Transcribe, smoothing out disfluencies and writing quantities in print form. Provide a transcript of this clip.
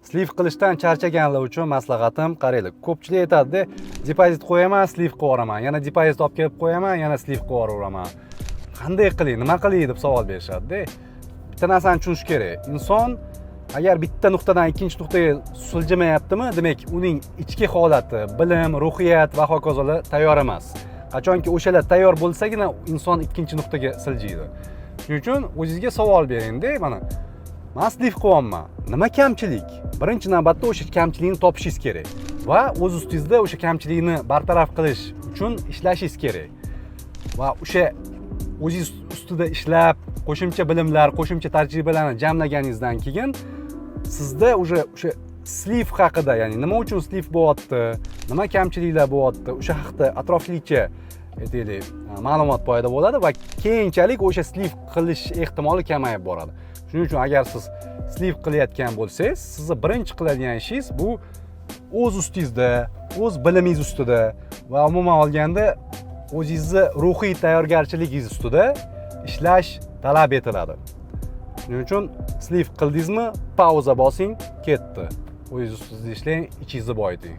Sliv qilishdan charchaganlar uchun maslahatim, qaranglar, ko'pchilik aytadi, depozit qo'yaman, sliv qilib yuboraman, yana depozit olib kelib qo'yaman, yana sliv qilib yuboraman. Qanday qiling, nima qiling deb savol berishadi-da. Bitta narsani tushunish kerak. Inson agar bitta nuqtadan ikkinchi nuqtaga siljimayaptimi, demak uning ichki holati, bilim, ruhiyat va hokazolar tayyor emas. Qachonki o'shalar tayyor bo'lsagina inson ikkinchi nuqtaga siljiydi. Shuning uchun o'zingizga savol bering-da, mana men sliv qilyapman. Nima kamchilik? Birinchi navbatda o'sha kamchilikni topishingiz kerak va o'z ustingizda o'sha kamchilikni bartaraf qilish uchun ishlashingiz kerak. Va o'sha o'zingiz ustida ishlab, qo'shimcha bilimlar, qo'shimcha tajribalarni jamlaganingizdan keyin sizda o'sha sliv haqida, ya'ni nima uchun sliv bo'lyapti, nima kamchiliklar bo'lyapti, o'sha haqida atroflicha aytaylik ma'lumot paydo bo'ladi va keyinchalik o'sha sliv qilish ehtimoli kamayib boradi. Shuning uchun agar siz sliv qilayotgan bo'lsangiz, sizni birinchi qiladigan ishingiz bu o'z ustingizda, o'z bilimingiz ustida va umuman olganda o'zingizni ruhiy tayyorgarchiligingiz ustida ishlash talab etiladi. Shuning uchun sliv qildingizmi, pauza bosing, ketdi. O'zingiz ustida ishlang, ichingizni boyiting.